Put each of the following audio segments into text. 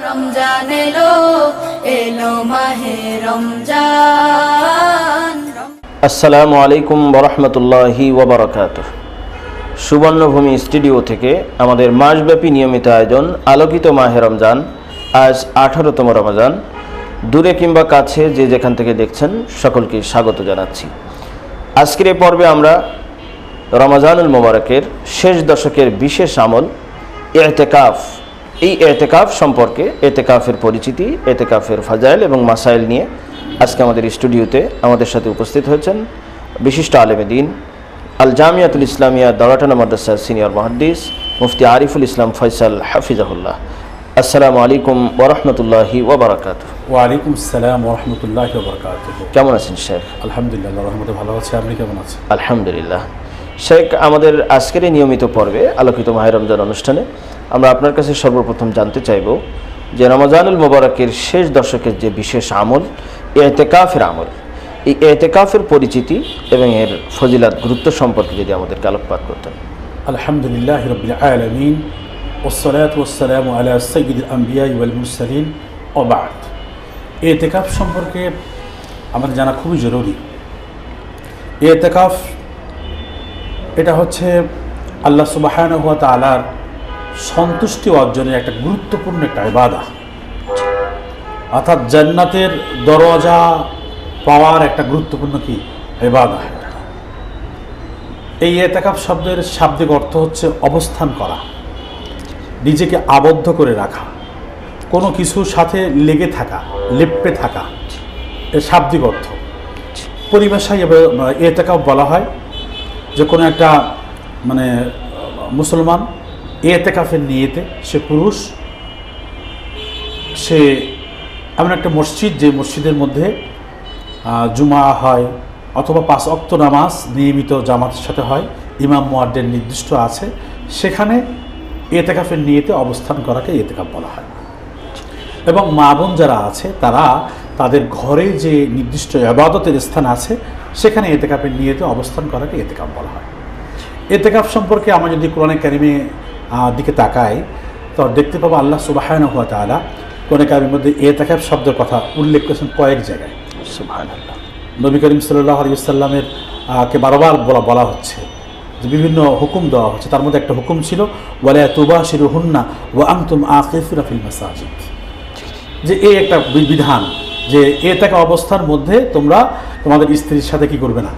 রমজান এলো এলো মাহে রমজান। আসসালামু আলাইকুম ওরহমতুল্লাহি ওবরাকাতুহ। সুবর্ণভূমি স্টুডিও থেকে আমাদের মাসব্যাপী নিয়মিত আয়োজন আলোকিত মাহে রমজান। আজ 18তম রমজান। দূরে কিংবা কাছে যে যেখান থেকে দেখছেন সকলকে স্বাগত জানাচ্ছি। আজকের এই পর্বে আমরা রমজানুল মোবারকের শেষ দশকের বিশেষ আমল ইতিকাফ, এই ইতিকাফ সম্পর্কে, ইতিকাফের পরিচিতি, ইতিকাফের ফাজাইল এবং মাসাইল নিয়ে আজকে আমাদের স্টুডিওতে আমাদের সাথে উপস্থিত হয়েছেন বিশিষ্ট আলেমে দ্বীন, আল জামিয়াতুল ইসলামিয়া দাওরাটানা মাদ্রাসার সিনিয়র মুহাদ্দিস মুফতি আরিফুল ইসলাম ফয়সাল হাফিজাহুল্লাহ। আসসালামু আলাইকুম ওরহমতুল্লাহি ওবরাকাতুহ। ওয়ালাইকুম আসসালাম ওরহমতুল্লাহি ওবরাকাতুহ। কেমন আছেন শেখ? আলহামদুলিল্লাহ, আল্লাহর রহমতে ভালো আছি। আপনি কেমন আছেন? আলহামদুলিল্লাহ। শেখ, আমাদের আজকের এই নিয়মিত পর্বে আলোকিত মাহে রমজান অনুষ্ঠানে আমরা আপনার কাছে সর্বপ্রথম জানতে চাইব যে রমজানুল মোবারকের শেষ দশকের যে বিশেষ আমল ইতিকাফের আমল, এই ইতিকাফের পরিচিতি এবং এর ফজিলাত গুরুত্ব সম্পর্কে যদি আমাদেরকে আলোকপাত করতেন। আলহামদুলিল্লাহ রাব্বিল আলামিন ওয়াসসালাতু ওয়াসসালামু আলা সাইয়্যিদিল আমবিয়া ওয়াল মুরসালিন ওয়া বা'দ। ইতিকাফ সম্পর্কে আমাদের জানা খুবই জরুরি। ইতিকাফ এটা হচ্ছে আল্লাহ সুবহানাহু ওয়া তাআলার সন্তুষ্টি অর্জনের একটা গুরুত্বপূর্ণ একটা ইবাদত, অর্থাৎ জান্নাতের দরজা পাওয়ার একটা গুরুত্বপূর্ণ কি ইবাদত। এই ইতিকাফ শব্দের শাব্দিক অর্থ হচ্ছে অবস্থান করা, নিজেকে আবদ্ধ করে রাখা, কোনো কিছুর সাথে লেগে থাকা, লেপ্টে থাকা, এর শাব্দিক অর্থ। পরিভাষায় ইতিকাফ বলা হয় যে কোনো একটা মুসলমান ইতিকাফের নিয়তে, সে পুরুষ, সে এমন একটা মসজিদ যে মসজিদের মধ্যে জুমা হয় অথবা 5 ওয়াক্ত নামাজ নিয়মিত জামাতের সাথে হয়, ইমাম মুয়াজ্জিন নির্দিষ্ট আছে, সেখানে ইতিকাফের নিয়তে অবস্থান করাকে ইতিকাফ বলা হয়। এবং মা বোন যারা আছে তারা তাদের ঘরে যে নির্দিষ্ট ইবাদতের স্থান আছে সেখানে ইতিকাফের নিয়তে অবস্থান করাকে ইতিকাফ বলা হয়। ইতিকাফ সম্পর্কে আমরা যদি কোরআনে কারিমে দিকে তাকাই তো দেখতে পাবো আল্লাহ সুবহানাহু ওয়া তাআলা কোরআনে কারিমের মধ্যে ইতিকাফ শব্দের কথা উল্লেখ করেছেন কয়েক জায়গায়। সুবহানাল্লাহ। নবী করিম সাল্লাল্লাহু আলাইহি ওয়াসাল্লামের কে বারবার বলা হচ্ছে যে বিভিন্ন হুকুম দেওয়া হচ্ছে, তার মধ্যে একটা হুকুম ছিল ওয়ালা তুবাশিরুহুন্না ওয়া আনতুম আকিফুনা ফিল মাসাজিদ, যে এই একটা বিধান যে ইতিকাফ অবস্থার মধ্যে তোমরা তোমাদের স্ত্রীর সাথে কি করবে না,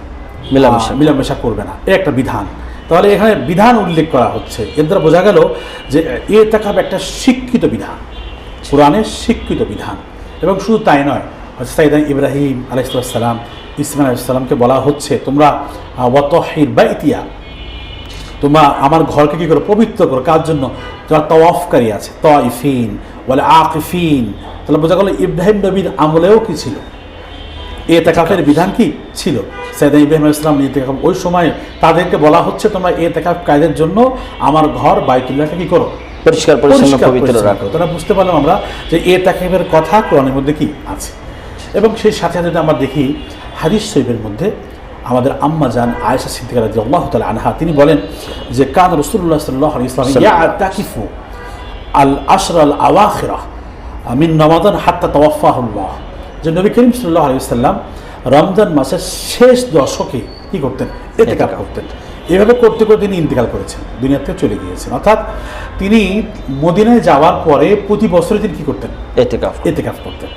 মিলামেশা করবে না, এই একটা বিধান। তাহলে এখানে বিধান উল্লেখ করা হচ্ছে, এর দ্বারা বোঝা গেল যে ইতিকাফ একটা শিক্ষিত বিধান, কোরআনের শিক্ষিত বিধান। এবং শুধু তাই নয়, সাইয়েদনা ইব্রাহিম আলাইহিস সালাম, ইসমাঈল আলাইহিস সালামকে বলা হচ্ছে তোমরা ওয়াতাহির বাইতিয়া, তোমরা আমার ঘরকে কী করো, পবিত্র করো। কার জন্য? যারা তাওয়াফকারী আছে, তাইফিন ওয়াল আকিফিন। তাহলে বোঝা গেল ইব্রাহিম নবীর আমলেও কি ছিল, ইতিকাফের বিধান কি ছিল। সাইয়েদনা ইব্রাহিম আলাইহিস সালাম ইতিকাফ, ওই সময় তাদেরকে বলা হচ্ছে তোমরা ইতিকাফ কাজের জন্য আমার ঘর বাইতুল্লাহকে কি করো, পরিষ্কার পরিচ্ছন্ন পবিত্র রাখো। তারা বুঝতে পারলাম আমরা যে ইতিকাফের কথা কোরআনের মধ্যে কি আছে। এবং সেই সাথে সাথে আমরা দেখি হাদিস শরীফের মধ্যে আমাদের আম্মা জান আয়েশা সিদ্দিকা রাদিয়াল্লাহু তাআলা আনহা তিনি বলেন যে কান রাসূলুল্লাহ সাল্লাল্লাহু আলাইহি ওয়াসাল্লাম ইয়াতাকিফু আল আশরাল আওয়াখিরা মিন রমাদান হাত্তা তাওয়াফাহুল্লাহ, যে নবী করিম সাল্লাল্লাহু আলাইহি ওয়াসাল্লাম রমজান মাসের শেষ দশকে কি করতেন, ইতিকাফ করতেন। এভাবে করতে করতে তিনি ইন্তেকাল করেছেন, দুনিয়া থেকে চলে গিয়েছেন। অর্থাৎ তিনি মদিনায় যাওয়ার পরে প্রতি বছরে তিনি কি করতেন, ইতিকাফ করতেন।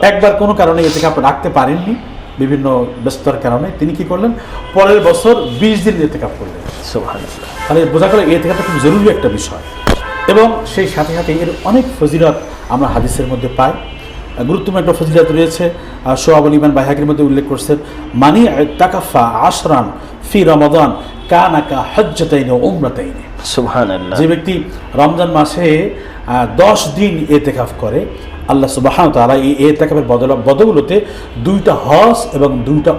একবার কোনো কারণে ইতিকাফ রাখতে পারেননি, বিভিন্ন ব্যস্ততার কারণে তিনি কি করলেন, পরের বছর 20 দিন ইতিকাফ করলেন। সুবহানাল্লাহ। তাহলে বোঝা গেল ইতিকাফটা খুব জরুরি একটা বিষয়। এবং সেই সাথে সাথে এর অনেক ফজিলত আমরা হাদিসের মধ্যে পাই। গুরুত্বপূর্ণ একটা ফজিলত রয়েছে, শুআবুল ঈমান বাইহাকির মধ্যে উল্লেখ করছেন, মানি ইতাকাফা আশরান ফি রমাদান কানা কা হজ্জাতাইন ওয়া উমরাতাইন। সুবহানাল্লাহ। যে ব্যক্তি রমজান মাসে 10 দিন ইতিকাফ করে, আল্লাহ সুবহানাহু ওয়া তাআলা এই ইতিকাফের বদৌলতে 2টা হজ এবং 2টা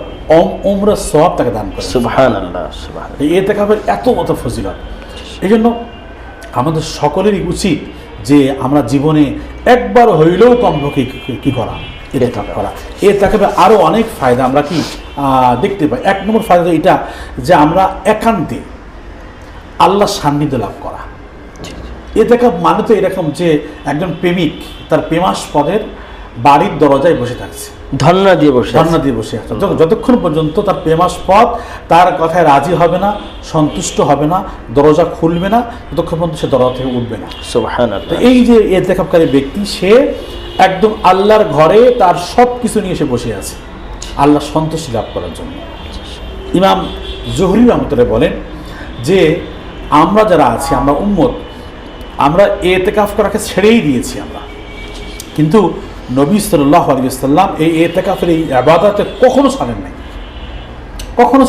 উমরার সওয়াব তাকে দান করে। সুবহানাল্লাহ, সুবহানাল্লাহ। এই ইতিকাফের এত ফজিলত, এই জন্য আমাদের সকলেরই উচিত যে আমরা জীবনে একবার হইলেও কমপক্ষে কি করা, ইতিকাফ করা। ইতিকাফে আরও অনেক ফায়দা আমরা কি দেখতে পাই। 1 নম্বর ফায়দা এটা যে আমরা একান্তে আল্লাহর সান্নিধ্য লাভ করা। এতেকাফ মানে তো এরকম যে একজন প্রেমিক তার প্রেমাস্পদের বাড়ির দরজায় বসে থাকছে, ধর্ণা দিয়ে বসে আছে যতক্ষণ পর্যন্ত তার প্রেমাস্পদ তার কথায় রাজি হবে না, সন্তুষ্ট হবে না, দরজা খুলবে না, ততক্ষণ পর্যন্ত সে দরজা থেকে উঠবে না। সুবহানাল্লাহ। এই যে ইতিকাফকারী ব্যক্তি, সে একদম আল্লাহর ঘরে তার সব কিছু নিয়ে এসে বসে আছে আল্লাহর সন্তুষ্টি লাভ করার জন্য। ইমাম জোহরি রহমতুল্লাহ বলেন যে আমরা যারা আছি, আমরা উম্মত, আমরা ইতিকাফ করাকে ছেড়েই দিয়েছি আমরা, কিন্তু নবী সাল্লাল্লাহু আলাইহি ওয়াসাল্লাম এই ইতিকাফের এই ইবাদতে কখনো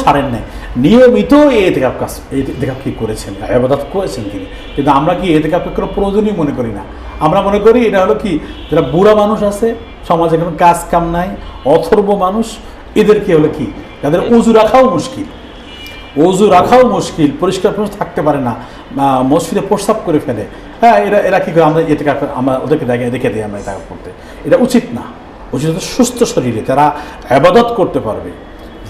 ছাড়েন নাই, নিয়মিত এই ইতিকাফ কি করেছেন, ইবাদত করেছেন তিনি। কিন্তু আমরা কি ইতিকাফের কোনো প্রয়োজনীয় মনে করি না। আমরা মনে করি এটা হলো কি, যারা বুড়া মানুষ আছে, সমাজে কোনো কাজ কাম নাই, অথর্ব মানুষ, এদেরকে হলো কি, তাদের ওযু রাখাও মুশকিল, পরিষ্কার থাকতে পারে না, মসজিদে প্রস্রাব করে ফেলে, হ্যাঁ, এরা কি করে, আমরা ওদেরকে দেখে দিই আমরা ইতিকাফ করতে। এটা উচিত না। উচিত সুস্থ শরীরে তারা ইবাদত করতে পারবে,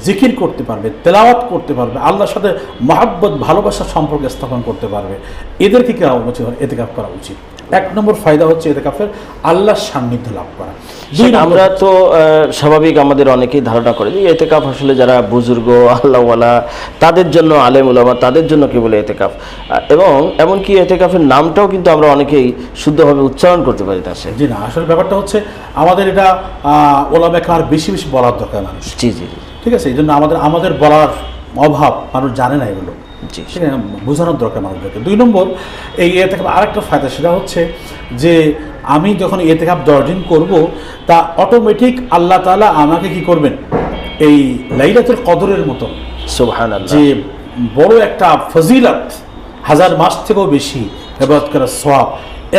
জিকির করতে পারবে, তেলাওয়াত করতে পারবে, আল্লাহর সাথে মহব্বত ভালোবাসার সম্পর্ক স্থাপন করতে পারবে, এদেরকে কি ইতিকাফ করা উচিত। এক নম্বর ফায়দা হচ্ছে ইতিকাফের আল্লাহর সান্নিধ্য লাভ করা। আমরা তো স্বাভাবিক আমাদের অনেকেই ধারণা করে যে ইতিকাফ আসলে যারা বুজুর্গ আল্লাহওয়ালা তাদের জন্য, আলেম উলামা তাদের জন্য কি বলে ইতিকাফ, এবং এমনকি ইতিকাফের নামটাও কিন্তু আমরা অনেকেই শুদ্ধভাবে উচ্চারণ করতে পারি না। জি না, আসলে ব্যাপারটা হচ্ছে আমাদের এটা ওলামাকে আর বেশি বেশি বলার দরকার মানুষ। জি, ঠিক আছে, এই জন্য আমাদের বলার অভাব, মানুষ জানে না এগুলো, বোঝানোর দরকার মানুষদেরকে। 2 নম্বর, এই ইতিকাফ আরেকটা ফায়দা, সেটা হচ্ছে যে আমি যখন ইতিকাফ 10 দিন করব, তা অটোমেটিক আল্লাহ তাআলা আমাকে কি করবেন, এই লাইলাতুল কদরের মতো সুবহানাল্লাহ যে বড় একটা ফজিলত, 1000 মাস থেকেও বেশি ইবাদত করার সওয়াব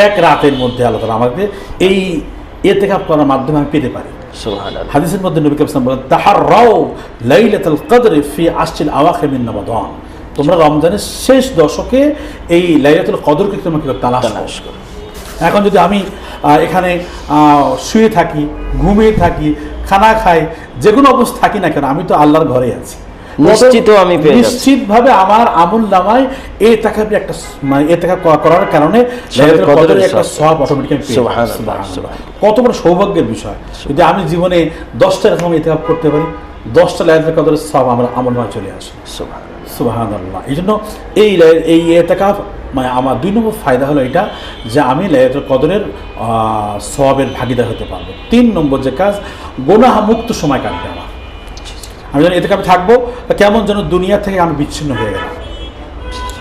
এক রাতের মধ্যে আল্লাহ তাআলা আমাকে এই ইতিকাফ করার মাধ্যমে আমি পেতে পারি। সুবহানাল্লাহ। হাদিসের মধ্যে নবী কারীম সাল্লাল্লাহু আলাইহি ওয়াসাল্লাম বলেন, তাহাররাউ লাইলাতুল কদরি ফি আশরিল আওয়াখির মিন রমাদান, তোমরা রমজানের শেষ দশকে এই লাইলাতুল কদরকে তোমরা তালাশ করো। এখন যদি আমি এখানে শুয়ে থাকি, ঘুমিয়ে থাকি, খানা খাই, যে কোনো অবস্থা থাকি না কেন, আমি তো আল্লাহর ঘরে আছি, নিশ্চিতভাবে আমার আমল নামায় ইতিকাফের একটা ইতিকাফ করার কারণে লাইলাতুল কদরের একটা সওয়াব অটোমেটিক্যালি পেয়ে যাই। কত বড় সৌভাগ্যের বিষয় যদি আমি জীবনে 10টা এরকম ইতিকাফ করতে পারি, 10টা লাইলাতুল কদরের সওয়াব আমার আমল নামায় চলে আসে। সুবহানাল্লাহ। এই জন্য এই ইতিকাফ আমার 2 নম্বর ফায়দা হলো এটা, যে আমি লাইলাতুল কদরের সওয়াবের ভাগীদার হতে পারবো। 3 নম্বর যে কাজ, গুনাহ মুক্ত সময় কাটবে আমার। আমি যখন ইতিকাফে থাকবো, কেমন যেন দুনিয়া থেকে আমি বিচ্ছিন্ন হয়ে গেলাম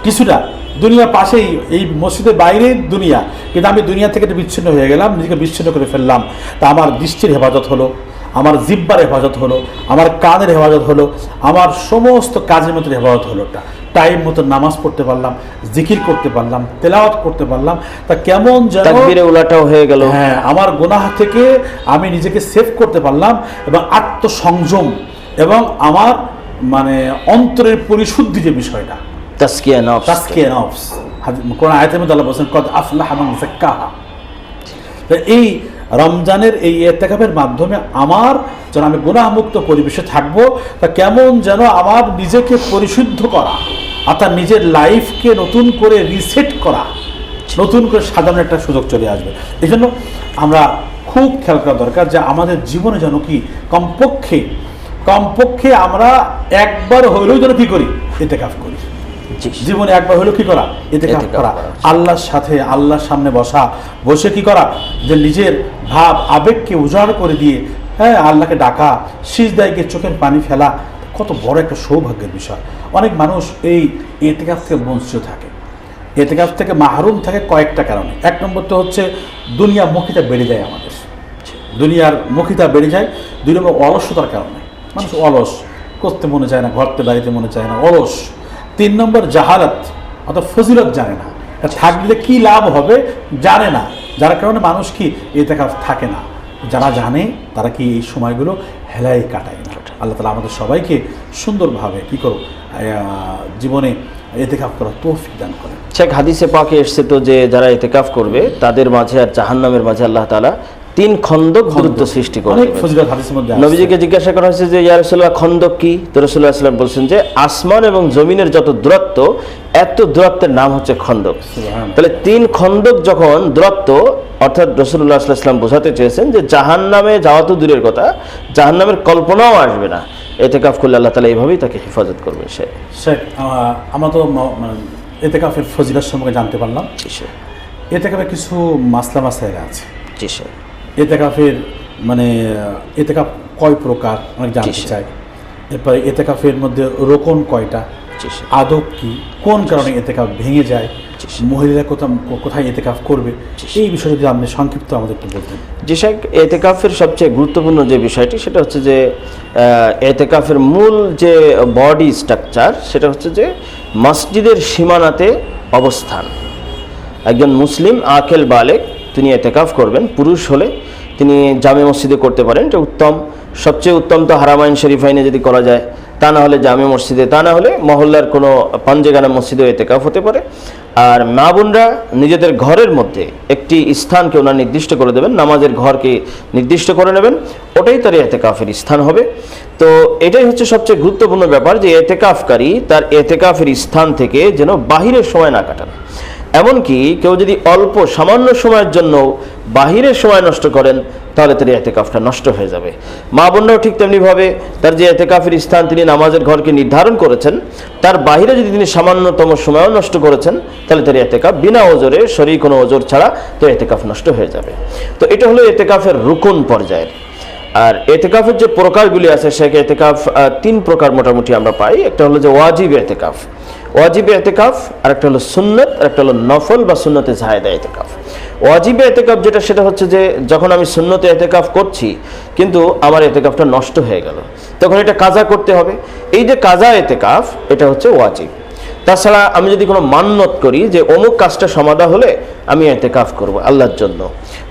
কিছুটা, দুনিয়ার পাশেই, এই মসজিদের বাইরে দুনিয়া, কিন্তু আমি দুনিয়া থেকে বিচ্ছিন্ন হয়ে গেলাম, নিজেকে বিচ্ছিন্ন করে ফেললাম। তা আমার দৃষ্টির হেফাজত হলো, আমার জিহ্বার হেফাজত হলো, আমার কানের হেফাজত হলো, আমার সমস্ত কাজের মতো হেফাজত হলো। টাইম মতো নামাজ পড়তে পারলাম, জিকির করতে পারলাম, তেলাওয়াত করতে পারলাম, তা কেমন যেন তাকবীরে উলাটাও হয়ে গেল। হ্যাঁ, আমার গুনাহ থেকে আমি নিজেকে সেভ করতে পারলাম, এবং আত্মসংযম এবং আমার অন্তরের পরিশুদ্ধি যে বিষয়টা, তাজকিয়া নফস, কোরআন আয়াতের মধ্যে আল্লাহ বলেছেন, কদ আফলাহা মান যাক্কাহা। এই রমজানের এই ইতিকাফের মাধ্যমে আমার যেন আমি গুনাহমুক্ত পরিবেশে থাকবো, তা কেমন যেন আমার নিজেকে পরিশুদ্ধ করা, অর্থাৎ নিজের লাইফকে নতুন করে রিসেট করা, নতুন করে সাজানোর একটা সুযোগ চলে আসবে। এই জন্য আমরা খুব খেয়াল করা দরকার যে আমাদের জীবনে যেন কি কমপক্ষে আমরা একবার হইলেও যেন কি করি, ইতিকাফ করি। জীবনে একবার হইলেও কি করা, ইতিকাফ করা। আল্লাহর সাথে, আল্লাহর সামনে বসে কি করা, যে নিজের ভাব আবেগকে উজাড় করে দিয়ে, হ্যাঁ, আল্লাহকে ডাকা, সিজদায় গিয়ে চোখের পানি ফেলা, কত বড় একটা সৌভাগ্যের বিষয়। অনেক মানুষ এই ইতিকাফ থেকে বঞ্চিত থাকে, ইতিকাফ থেকে মাহরুম থাকে কয়েকটা কারণে। 1 নম্বর তো হচ্ছে দুনিয়ার মুখিতা বেড়ে যায়, আমাদের দুনিয়ার মুখিতা বেড়ে যায়। 2 নম্বর অলসতার কারণে, মানুষ অলস, করতে মনে চায় না, ঘরতে বাড়িতে মনে চায় না, অলস। 3 নম্বর জাহালাত, অর্থাৎ ফজিলত জানে না, থাকলে কি লাভ হবে জানে না, যার কারণে মানুষ কি ইতিকাফ থাকে না। যারা জানে তারা কি এই সময়গুলো হেলায় কাটায় না। আল্লাহ তাআলা আমাদের সবাইকে সুন্দরভাবে কি করো, জীবনে ইতিকাফ করার তৌফিক দান করেন। শেখ, হাদিসে পাকে এসেছে তো যে যারা ইতিকাফ করবে তাদের মাঝে আর জাহান্নামের মাঝে আল্লাহ তাআলা তিন খন্দক দূরত্ব সৃষ্টি করে অনেক দেবে। ফজিলত হাদিসের মধ্যে আছে। নবীজিকে জিজ্ঞাসা করা হয়েছে যে ইয়া রাসূলুল্লাহ খন্দক কি? তো রাসূলুল্লাহ সাল্লাল্লাহু আলাইহি ওয়াসাল্লাম বলছেন যে আসমান এবং জমিনের যত দূরত্ব এত দূরত্বের নাম হচ্ছে খন্দক। সুবহানাল্লাহ। তাহলে তিন খন্দক যখন দূরত্ব, অর্থাৎ রাসূলুল্লাহ সাল্লাল্লাহু আলাইহি ওয়াসাল্লাম বোঝাতে চেয়েছেন যে জাহান্নামে যাওয়া তো দূরের কথা, জাহান্নামের কল্পনাও আসবে না। ইতিকাফ করলে আল্লাহ তাআলা এইভাবেই তাকে হেফাজত করবে। শেখ, আমরা তো মানে ইতিকাফের ফজিলত সম্পর্কে জানতে পারলাম। জি স্যার। ইতিকাফের কিছু মাসলা মাসাইল আছে। জি স্যার। ইতিকাফের মানে ইতিকাফ কয় প্রকার অনেক জানতে চাই। এরপরে ইতিকাফের মধ্যে রোকন কয়টা, জি স্যার। আদব কি, কোন কারণে ইতিকাফ ভেঙে যায়, মহিলারা কোথায় ইতিকাফ করবে, এই বিষয়ে যদি আপনি সংক্ষিপ্ত আমাদের একটু বলতেন। জি শেখ, ইতিকাফের সবচেয়ে গুরুত্বপূর্ণ যে বিষয়টি সেটা হচ্ছে যে ইতিকাফের মূল যে বডি স্ট্রাকচার সেটা হচ্ছে যে মসজিদের সীমানাতে অবস্থান। একজন মুসলিম আকেল বালেগ তিনি ইতিকাফ করবেন, পুরুষ হলে তিনি জামে মসজিদে করতে পারেন, এটা উত্তম। সবচেয়ে উত্তম তো হারামাইন শরীফাইনে যদি করা যায়, তা না হলে জামে মসজিদে, তা না হলে মহল্লার কোনো পাঞ্জেগানা মসজিদেও ইতিকাফ হতে পারে। আর মা বোনরা নিজেদের ঘরের মধ্যে একটি স্থানকে ওনারা নির্দিষ্ট করে দেবেন, নামাজের ঘরকে নির্দিষ্ট করে নেবেন, ওটাই তার ইতিকাফের স্থান হবে। তো এটাই হচ্ছে সবচেয়ে গুরুত্বপূর্ণ ব্যাপার যে ইতিকাফকারী তার ইতিকাফের স্থান থেকে যেন বাহিরের সময় না কাটান। এমনকি কেউ যদি অল্প সামান্য সময়ের জন্য বাহিরের সময় নষ্ট করেন তাহলে তার ইতিকাফটা নষ্ট হয়ে যাবে। মা বোনরাও ঠিক তেমনিভাবে তার যে ইতিকাফের স্থান তিনি নামাজের ঘরকে নির্ধারণ করেছেন তার বাহিরে যদি তিনি সামান্যতম সময়ও নষ্ট করেছেন তাহলে তার ইতিকাফ বিনা ওজরে, শরী কোনো ওজর ছাড়া তো ইতিকাফ নষ্ট হয়ে যাবে। তো এটা হলো ইতিকাফের রুকুন পর্যায়ের। আর ইতিকাফের যে প্রকারগুলি আছে সে ইতিকাফ তিন প্রকার মোটামুটি আমরা পাই। একটা হলো যে ওয়াজিব ইতিকাফ, ওয়াজিব ইতিকাফ, আর একটা হলো সুন্নত, আর একটা হলো নফল বা সুন্নতে জায়েদা ইতিকাফ। ওয়াজিব ইতিকাফ যেটা সেটা হচ্ছে যে যখন আমি সুন্নতে ইতিকাফ করছি কিন্তু আমার ইতিকাফটা নষ্ট হয়ে গেল, তখন এটা কাজা করতে হবে। এই যে কাজা ইতিকাফ এটা হচ্ছে ওয়াজিব। তাছাড়া আমি যদি কোনো মান্যত করি যে অমুক কাজটা সমাধা হলে আমি ইতিকাফ করব আল্লাহর জন্য,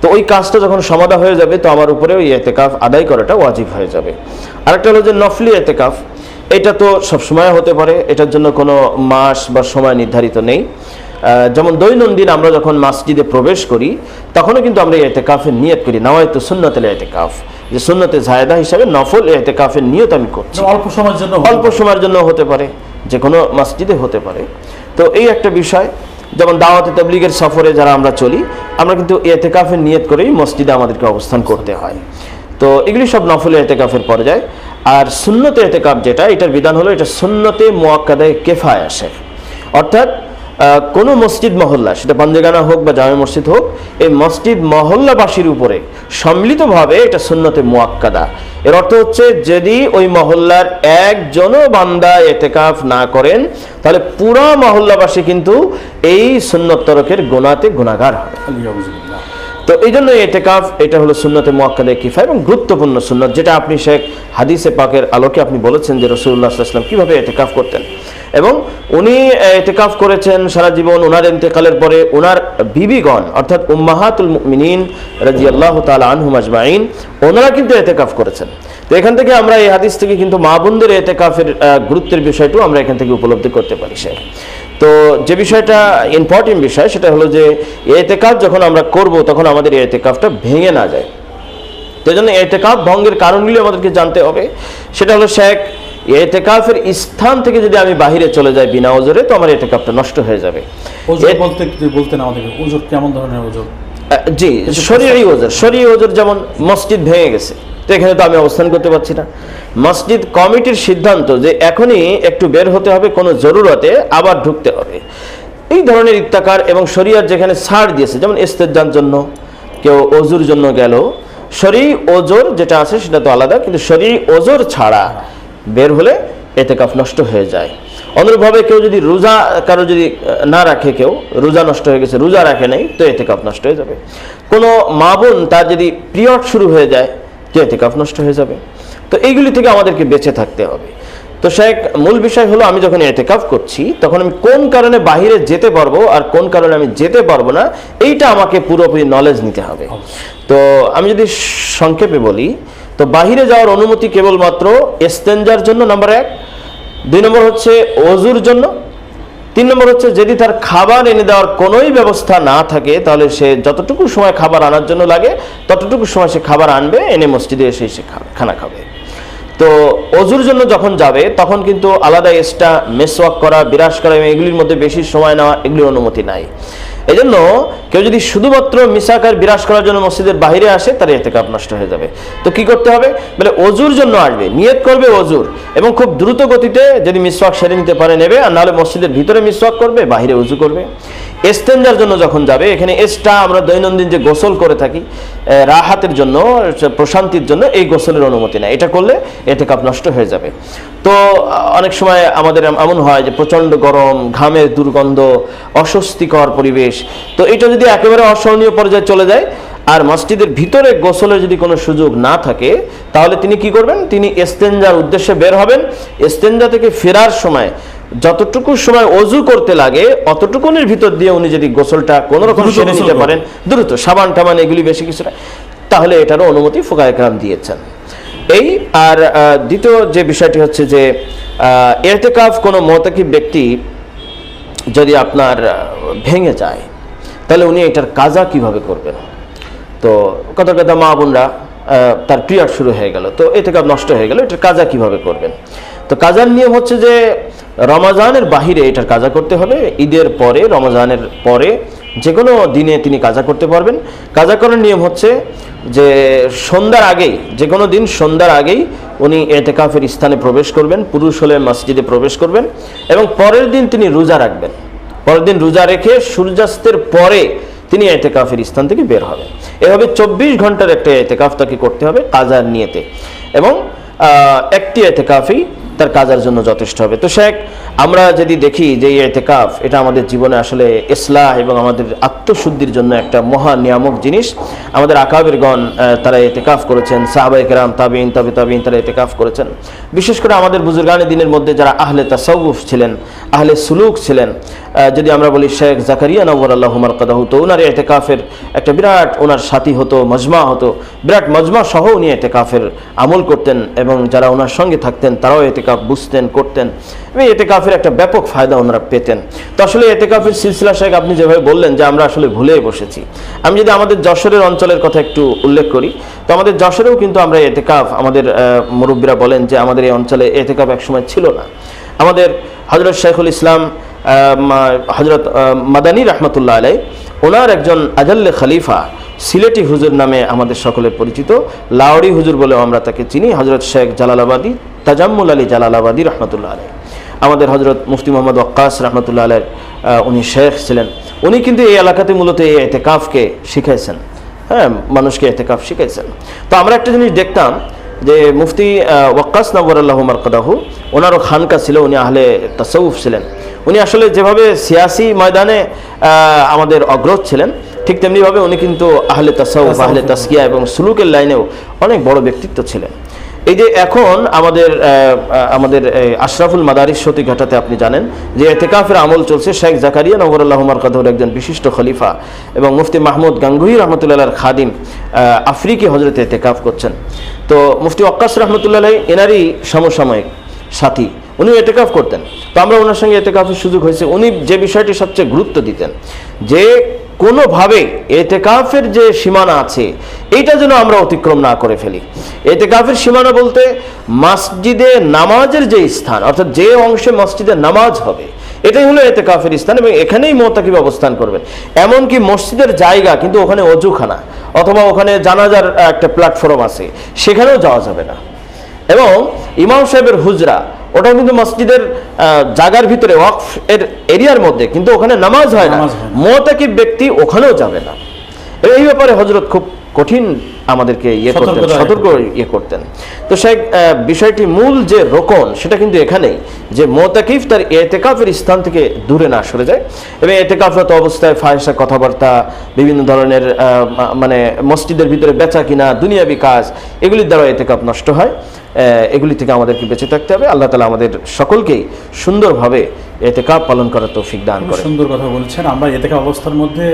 তো ওই কাজটা যখন সমাধা হয়ে যাবে তো আমার উপরে ওই ইতিকাফ আদায় করাটা ওয়াজিব হয়ে যাবে। আরেকটা হলো যে নফলি ইতিকাফ, এটা তো সবসময় হতে পারে, এটার জন্য কোনো মাস বা সময় নির্ধারিত নেই। যেমন দৈনন্দিন আমরা যখন মসজিদে প্রবেশ করি তখনও কিন্তু আমরা ইতিকাফের নিয়ত করি, নাওয়াইতু সুন্নাতুল ইতিকাফ, যে সুন্নতে জায়েদা হিসাবে নফল ইতিকাফের নিয়ত আমি করছি। অল্প সময়ের জন্য, অল্প সময়ের জন্য হতে পারে, যে কোনো মসজিদে হতে পারে। তো এই একটা বিষয়। যেমন দাওয়াতে তাবলীগের সফরে যারা আমরা চলি আমরা কিন্তু ইতিকাফের নিয়ত করেই মসজিদে আমাদেরকে অবস্থান করতে হয়। তো এগুলি সব নফল ইতিকাফের পর্যায়ে। আর সুন্নতে ইতিকাফ যেটা, এটার বিধান হলো এটা সুন্নতে মুআক্কাদায়ে কিফায়া আসে, অর্থাৎ কোনো মসজিদ মহল্লা, সেটা পাঞ্জেগানা হোক বা জামে মসজিদ হোক, এই মসজিদ মহল্লাবাসীর উপরে সম্মিলিতভাবে এটা সুন্নতে মুআক্কাদা। এর অর্থ হচ্ছে যদি ওই মহল্লার একজনও বান্দা ইতিকাফ না করেন তাহলে পুরা মহল্লাবাসী কিন্তু এই সুন্নত তরকের গুনাহতে গুনাহগার হবে। তো এই জন্য ইতিকাফ এটা হলো সুন্নতে মুআক্কাদায়ে কিফায়া এবং গুরুত্বপূর্ণ সুন্নত, যেটা আপনি শেখ হাদিসে পাকের আলোকে আপনি বলেছেন যে রাসূলুল্লাহ সাল্লাল্লাহু আলাইহি ওয়াসাল্লাম কিভাবে ইতিকাফ করতেন এবং উনি ইতিকাফ করেছেন সারা জীবন। ওনার ইন্তেকালের পরে ওনার বিবিগণ অর্থাৎ উম্মাহাতুল মুমিনিন রাদিয়াল্লাহু তাআলা আনহুম আজমাইন ওনারা কিন্তু ইতিকাফ করেছেন। তো এখান থেকে আমরা এই হাদিস থেকে কিন্তু মা বোনদের ইতিকাফের গুরুত্বের বিষয়টাও আমরা এখান থেকে উপলব্ধি করতে পারি। শেখ, তো যে বিষয়টা ইম্পর্টেন্ট বিষয় সেটা হলো যে ইতিকাফ যখন আমরা করব তখন আমাদের ইতিকাফটা ভেঙে না যায়। তো এই জন্য ইতিকাফ ভঙ্গের কারণগুলি আমাদেরকে জানতে হবে। সেটা হলো শেখ, ইতিকাফের স্থান থেকে যদি আমি বাহিরে চলে যাই বিনা ওজরে তো আমার ইতিকাফটা নষ্ট হয়ে যাবে। ওজর বলতে বলতেন আমাদেরকে, ওজর কেমন ধরনের ওজর? জি, শরীয়ী ওজর। শরীয়ী ওজর যেমন মসজিদ ভেঙে গেছে, তো এখানে তো আমি অবস্থান করতে পারছি না। মসজিদ কমিটির সিদ্ধান্ত যে এখনই একটু বের হতে হবে, কোনো জরুরতে আবার ঢুকতে হবে, এই ধরনের ইত্তাকার এবং শরীয়ত যেখানে ছাড় দিয়েছে, যেমন ইস্তেনজার জন্য কেউ ওজুর জন্য গেল, শরীয়ী ওজর যেটা আছে সেটা তো আলাদা, কিন্তু শরীয়ী ওজর ছাড়া বের হলে ইতিকাফ নষ্ট হয়ে যায়। অনুরূপভাবে কেউ যদি রোজা কারো যদি না রাখে, কেউ রোজা নষ্ট হয়ে গেছে, রোজা রাখে নাই, তো ইতিকাফ নষ্ট হয়ে যাবে। কোনো মা বোন তার যদি পিরিয়ড শুরু হয়ে যায় তো ইতিকাফ নষ্ট হয়ে যাবে। তো এইগুলি থেকে আমাদেরকে বেঁচে থাকতে হবে। তো শেখ, মূল বিষয় হলো আমি যখন ইতিকাফ করছি তখন আমি কোন কারণে বাহিরে যেতে পারবো আর কোন কারণে আমি যেতে পারবো না এইটা আমাকে পুরোপুরি নলেজ নিতে হবে। তো আমি যদি সংক্ষেপে বলি তো বাহিরে যাওয়ার অনুমতি কেবলমাত্র ইস্তেনজার জন্য নাম্বার 1, 2 নম্বর হচ্ছে ওযুর জন্য, 3 নম্বর হচ্ছে যদি তার খাবার এনে দেওয়ার কোনোই ব্যবস্থা না থাকে তাহলে সে যতটুকু সময় খাবার আনার জন্য লাগে ততটুকু সময় সে খাবার আনবে, এনে মসজিদে এসে সে খানা খাবে। তো অজুর জন্য যখন যাবে তখন কিন্তু আলাদা এক্সট্রা মেসওয়াক করা, বিরাশ করা এবং এগুলির মধ্যে বেশি সময় নেওয়া এগুলির অনুমতি নাই। এই জন্য কেউ যদি শুধুমাত্র মিসাকার বিরাশ করার জন্য মসজিদের বাইরে আসে তার ইতিকাফ নষ্ট হয়ে যাবে। তো কি করতে হবে, বলে অজুর জন্য আসবে, নিয়ত করবে অজুর, এবং খুব দ্রুত গতিতে যদি মিসওয়াক সেরে নিতে পারে নেবে, আর নাহলে মসজিদের ভিতরে মিসওয়াক করবে, বাইরে অজু করবে। ইস্তেঞ্জার জন্য যখন যাবে, এখানে এক্সট্রা আমরা দৈনন্দিন যে গোসল করে থাকি রাহাতের জন্য, প্রশান্তির জন্য, এই গোসলের অনুমতি নেই। এটা করলে ইতিকাফ নষ্ট হয়ে যাবে। তো অনেক সময় আমাদের এমন হয় যে প্রচণ্ড গরম, ঘামের দুর্গন্ধ, অস্বস্তিকর পরিবেশ, তো এটা যদি একেবারে অসহনীয় পর্যায়ে চলে যায় আর মসজিদের ভিতরে গোসলের যদি কোনো সুযোগ না থাকে তাহলে তিনি কি করবেন, তিনি ইস্তেঞ্জার উদ্দেশ্যে বের হবেন। ইস্তেঞ্জা থেকে ফেরার সময় যতটুকু সময় অজু করতে লাগে অতটুকুনের ভিতর দিয়ে উনি যদি গোসলটা কোনো রকম সেরে নিতে পারেন, দ্রুত সাবান টাবান এগুলি বেশি কিছু না, তাহলে এটারও অনুমতি ফুকায়ে কেরাম দিয়েছেন। এই আর দ্বিতীয় যে বিষয়টি হচ্ছে যে ইতিকাফ কোনো মুতাকিব ব্যক্তি যদি আপনার ভেঙে যায় তাহলে উনি এটার কাজা কিভাবে করবেন। তো কথা কথা মা বোনরা তার পিরিয়ড শুরু হয়ে গেল, তো ইতিকাফ নষ্ট হয়ে গেল, এটার কাজা কিভাবে করবেন। তো কাজার নিয়ম হচ্ছে যে রমজানের বাহিরে এটার কাজা করতে হবে, ঈদের পরে, রমজানের পরে যে কোনো দিনে তিনি কাজা করতে পারবেন। কাজা করার নিয়ম হচ্ছে যে সন্ধ্যার আগেই, যে কোনো দিন সন্ধ্যার আগেই উনি ইতিকাফের স্থানে প্রবেশ করবেন, পুরুষ হলে মসজিদে প্রবেশ করবেন, এবং পরের দিন তিনি রোজা রাখবেন। পরের দিন রোজা রেখে সূর্যাস্তের পরে তিনি ইতিকাফের স্থান থেকে বের হবেন। এভাবে 24 ঘন্টার একটা ইতিকাফ তাকে করতে হবে কাজার নিয়তে, এবং একটি ইতিকাফই তার কাজার জন্য যথেষ্ট হবে। তো শেখ, আমরা যদি দেখি যে এই ইতিকাফ এটা আমাদের জীবনে আসলে ইসলাহ এবং আমাদের আত্মশুদ্ধির জন্য একটা মহা নিয়ামক জিনিস। আমাদের আকাবিরগণ তারা ইতিকাফ করেছেন, সাহাবায়ে কেরাম, তাবিঈন, তাবিঈন তারা ইতিকাফ করেছেন। বিশেষ করে আমাদের বুজুর্গানে দিনের মধ্যে যারা আহলে তাসাউফ ছিলেন, আহলে সুলুক ছিলেন, যদি আমরা বলি শেখ জাকারিয়া নওয়ারাল্লাহু মারকাদাহু, তো ওনার ইতিকাফের একটা বিরাট ওনার সাথী হতো, মজমা হতো, বিরাট মজমা সহ উনি ইতিকাফের আমল করতেন, এবং যারা ওনার সঙ্গে থাকতেন তারাও ইতিকাফ বুঝতেন, করতেন, এবং ইতিকাফের একটা ব্যাপক ফায়দা ওনারা পেতেন। তো আসলে ইতিকাফের সিলসিলা শেখ আপনি যেভাবে বললেন যে আমরা আসলে ভুলে বসেছি। আমি যদি আমাদের যশোরের অঞ্চলের কথা একটু উল্লেখ করি, তো আমাদের যশোরেও কিন্তু আমরা ইতিকাফ, আমাদের মুরব্বীরা বলেন যে আমাদের এই অঞ্চলে ইতিকাফ একসময় ছিল না। আমাদের হযরত শাইখুল ইসলাম হযরত মাদানী রাহমাতুল্লাহ আলাইহি, ওনার একজন আজাল্লে খলিফা, সিলেটি হুজুর নামে আমাদের সকলের পরিচিত, লাওড়ি হুজুর বলেও আমরা তাকে চিনি, হযরত শেখ জালালাবাদী, তাজাম্মুল আলী জালালাবাদী রহমতুল্লাহ আলাইহি। আমাদের হযরত মুফতি মোহাম্মদ ওয়াক্কাস রহমতুল্লাহ আলাইহি উনি শেখ ছিলেন। উনি কিন্তু এই এলাকাতে মূলত এই ইতিকাফকে শিখাইছেন, হ্যাঁ, মানুষকে ইতিকাফ শিখাইছেন। তো আমরা একটা জিনিস দেখতাম যে মুফতি ওয়াক্কাস নওয়ারাল্লাহু মারকাদাহু, ওনারও খানকা ছিল, উনি আহলে তাসাউফ ছিলেন। উনি আসলে যেভাবে সিয়াসি ময়দানে আমাদের অগ্রজ ছিলেন, ঠিক তেমনিভাবে উনি কিন্তু আহলে তাসাউফ, আহলে তাসকিয়া এবং সুলুকের লাইনেও অনেক বড় ব্যক্তিত্ব ছিলেন। এই যে এখন আমাদের আশরাফুল মাদারিস সতীঘাটাতে আপনি জানেন যে ইতিকাফের আমল চলছে। শেখ জাকারিয়া নওয়ারাল্লাহু মারকাদাহুর একজন বিশিষ্ট খলিফা এবং মুফতি মাহমুদ গাঙ্গুহি রহমতুল্লাহ আলাইহির খাদিম আফ্রিকি হজরতে ইতিকাফ করছেন। তো মুফতি ওয়াক্কাস রহমতুল্লাহ আলাইহি এনারই সমসাময়িক সাথী, উনি ইতিকাফ করতেন। তো আমরা ওনার সঙ্গে ইতিকাফের সুযোগ হয়েছে। উনি যে বিষয়টি সবচেয়ে গুরুত্ব দিতেন যে কোনোভাবে ইতিকাফের যে সীমানা আছে এইটা যেন আমরা অতিক্রম না করে ফেলি। ইতিকাফের সীমানা বলতে মসজিদে নামাজের যে স্থান, অর্থাৎ যে অংশে মসজিদে নামাজ হবে এটাই হলো ইতিকাফের স্থান, এবং এখানেই মুতাকিব অবস্থান করবেন। এমনকি মসজিদের জায়গা কিন্তু ওখানে অজুখানা অথবা ওখানে জানাজার একটা প্ল্যাটফর্ম আছে, সেখানেও যাওয়া যাবে না। এবং ইমাম সাহেবের হুজরা ওটাও কিন্তু মসজিদের জায়গার ভিতরে, ওয়াকফ এর এরিয়ার মধ্যে, কিন্তু ওখানে নামাজ হয় না, মুতাকিব ব্যক্তি ওখানেও যাবে না। এই ব্যাপারে হযরত খুব কঠিন আমাদেরকে সতর্ক করতেন। তো সেই বিষয়টি মূল যে রোকন সেটা কিন্তু এখানেই, যে মুতাকিব তার ইতিকাফের স্থান থেকে দূরে না সরে যায়, এবং ইতিকাফরত অবস্থায় ফাহিশা কথাবার্তা, বিভিন্ন ধরনের মানে মসজিদের ভিতরে বেচা কিনা, দুনিয়াবি কাজ, এগুলির দ্বারা ইতিকাফ নষ্ট হয়। এগুলি থেকে আমাদেরকে বেঁচে থাকতে হবে। আল্লাহ তাআলা আমাদের সকলকেই সুন্দরভাবে ইতিকাফ পালন করার তৌফিক দান করেন। সুন্দর কথা বলেছেন। আমরা ইতিকাফ অবস্থার মধ্যে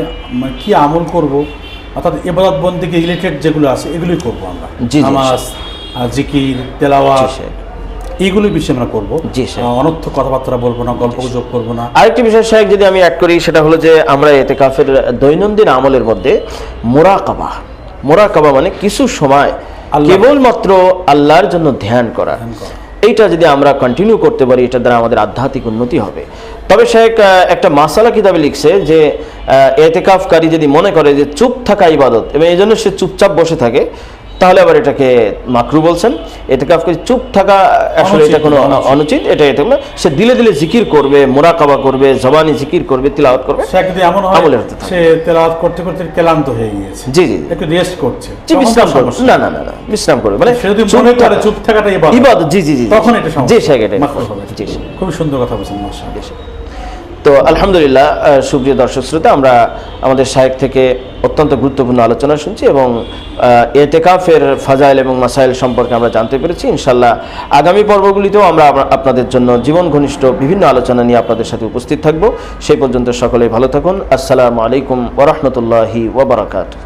কি আমল করব, অর্থাৎ ইবাদত বন্দেগী রিলেটেড যেগুলো আছে এগুলোই করবো আমরা, নামাজ, জিকির, তেলাওয়াত, এইগুলোর বিষয়ে আমরা করবো। জি, স্যার। অনর্থ কথাবার্তা বলবো না, গল্পগুজব করবো না। আরেকটি বিষয় শাহেখ যদি আমি অ্যাড করি, সেটা হলো যে আমরা ইতিকাফের দৈনন্দিন আমলের মধ্যে মোরাকাবা মানে কিছু সময় কেবলমাত্র আল্লাহর জন্য ধ্যান করা, এইটা যদি আমরা কন্টিনিউ করতে পারি, এটা দ্বারা আমাদের আধ্যাত্মিক উন্নতি হবে। তবে শাহেখ একটা মাসালা কিতাবে লিখছে যে ইতিকাফকারী যদি মনে করে যে চুপ থাকা ইবাদত এবং এই জন্য সে চুপচাপ বসে থাকে, তাহলে আবার এটাকে মাকরু বলছেন। ইতিকাফকারী চুপ থাকা আসলে এটা কোনো অনুচিত, এটা সে দিলে দিলে জিকির করবে, মোরাকাবা করবে, জবানি জিকির করবে, তিলাওয়াত করবে। সে একদিন এমন হয় সে তেলাওয়াত করতে করতে ক্লান্ত হয়ে গিয়েছে, জি জি, একটু রেস্ট করছে, জি বিশ্রাম করবে, না না না না বিশ্রাম করবে, মানে সে যদি মনে করে চুপ থাকাটা ইবাদত, জি জি জি, তখন এটা জি শাহেখ, এটা জি, খুব সুন্দর কথা বলছেন মাশাআল্লাহ। তো আলহামদুলিল্লাহ, সুপ্রিয় দর্শক শ্রোতা, আমরা আমাদের শাহেখ থেকে অত্যন্ত গুরুত্বপূর্ণ আলোচনা শুনছি এবং ইতিকাফের ফাজাইল এবং মাসাইল সম্পর্কে আমরা জানতে পেরেছি। ইনশাআল্লাহ আগামী পর্বগুলিতেও আমরা আপনাদের জন্য জীবন ঘনিষ্ঠ বিভিন্ন আলোচনা নিয়ে আপনাদের সাথে উপস্থিত থাকব। সেই পর্যন্ত সকলেই ভালো থাকুন। আসসালামু আলাইকুম ওয়া রাহমাতুল্লাহি ওয়া বারাকাতুহু।